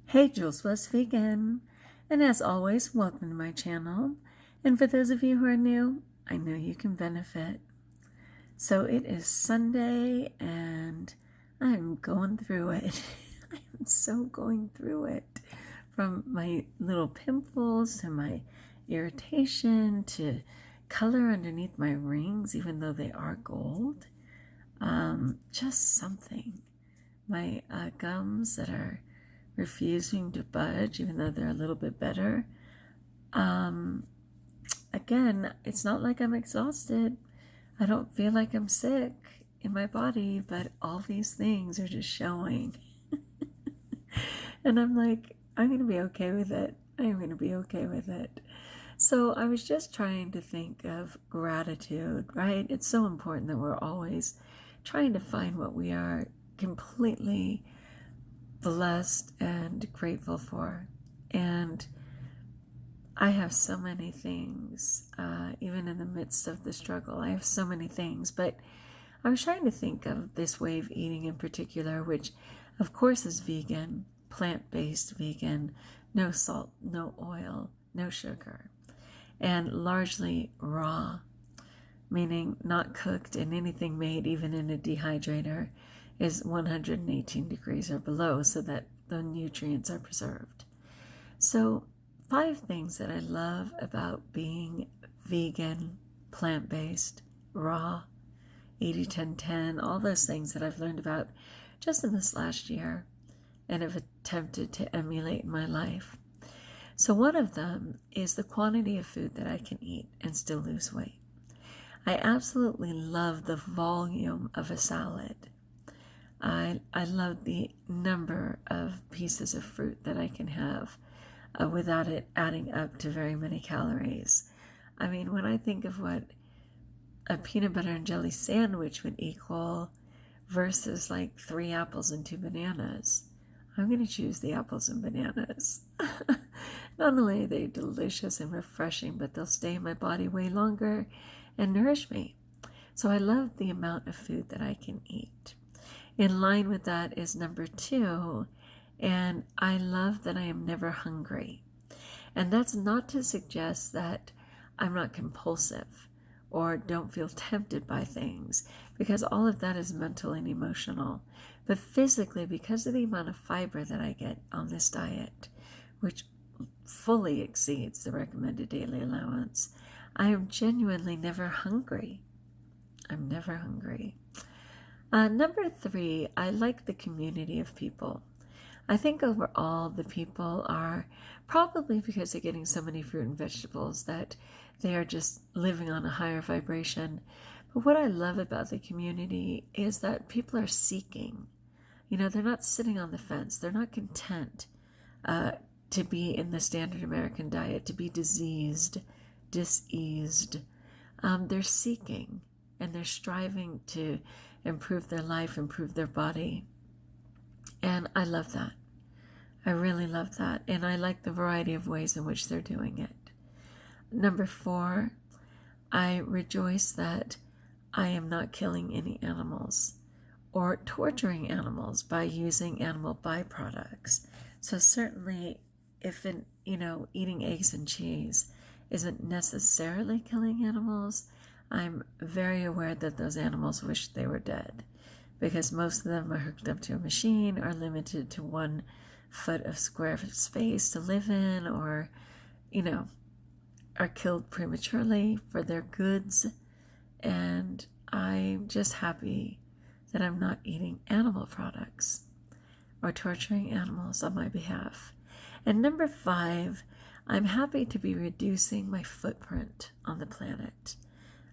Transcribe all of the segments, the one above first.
Hey, JulesBlessedVegan, and as always, welcome to my channel. And for those of you who are new, I know you can benefit. So it is Sunday, and I'm going through it. I'm so going through it. From my little pimples to my irritation to color underneath my rings, even though they are gold. Just something. My gums that are refusing to budge, even though they're a little bit better. Again, it's not like I'm exhausted. I don't feel like I'm sick in my body, but all these things are just showing. And I'm like, I'm going to be okay with it. I'm going to be okay with it. So I was just trying to think of gratitude, right? It's so important that we're always trying to find what we are completely blessed and grateful for. And I have so many things, even in the midst of the struggle. I have so many things, but I was trying to think of this way of eating in particular, which of course is vegan, plant-based vegan, no salt, no oil, no sugar, and largely raw, meaning not cooked, and anything made even in a dehydrator is 118 degrees or below so that the nutrients are preserved. So 5 things that I love about being vegan, plant-based, raw, 80-10-10, all those things that I've learned about just in this last year and have attempted to emulate in my life. So one of them is the quantity of food that I can eat and still lose weight. I absolutely love the volume of a salad. I love the number of pieces of fruit that I can have without it adding up to very many calories. I mean, when I think of what a peanut butter and jelly sandwich would equal versus like 3 apples and 2 bananas, I'm going to choose the apples and bananas. Not only are they delicious and refreshing, but they'll stay in my body way longer and nourish me. So I love the amount of food that I can eat. In line with that is number 2, and I love that I am never hungry. And that's not to suggest that I'm not compulsive or don't feel tempted by things, because all of that is mental and emotional. But physically, because of the amount of fiber that I get on this diet, which fully exceeds the recommended daily allowance, I am genuinely never hungry. I'm never hungry. Number 3, I like the community of people. I think overall the people are probably, because they're getting so many fruit and vegetables, that they are just living on a higher vibration. But what I love about the community is that people are seeking. You know, they're not sitting on the fence. They're not content to be in the standard American diet, to be diseased, diseased. They're seeking, and they're striving to improve their life, improve their body. And I love that. I really love that. And I like the variety of ways in which they're doing it. Number 4, I rejoice that I am not killing any animals or torturing animals by using animal byproducts. So certainly if eating eggs and cheese isn't necessarily killing animals, I'm very aware that those animals wish they were dead, because most of them are hooked up to a machine or limited to 1 foot of square space to live in, or, are killed prematurely for their goods. And I'm just happy that I'm not eating animal products or torturing animals on my behalf. And number 5, I'm happy to be reducing my footprint on the planet.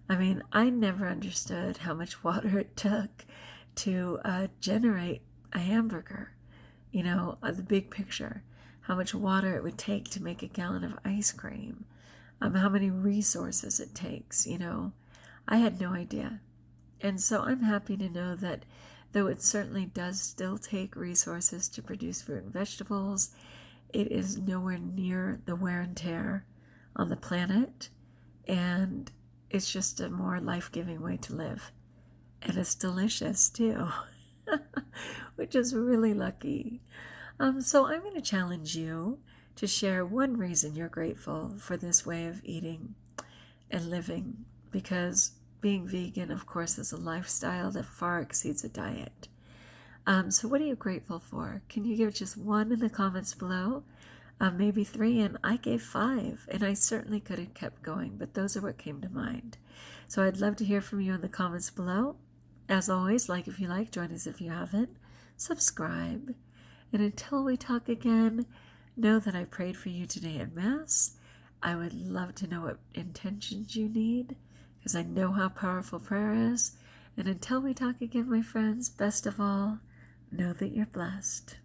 I mean, I never understood how much water it took to generate a hamburger. The big picture, how much water it would take to make a gallon of ice cream, how many resources it takes, I had no idea. And so I'm happy to know that though it certainly does still take resources to produce fruit and vegetables, it is nowhere near the wear and tear on the planet, and it's just a more life-giving way to live. And it's delicious too, which is really lucky. So I'm going to challenge you to share one reason you're grateful for this way of eating and living, because being vegan, of course, is a lifestyle that far exceeds a diet. So what are you grateful for? Can you give just one in the comments below? Maybe 3, and I gave 5, and I certainly could have kept going, but those are what came to mind. So I'd love to hear from you in the comments below. As always, like if you like, join us if you haven't, subscribe, and until we talk again, know that I prayed for you today at Mass. I would love to know what intentions you need, because I know how powerful prayer is. And until we talk again, my friends, best of all, know that you're blessed.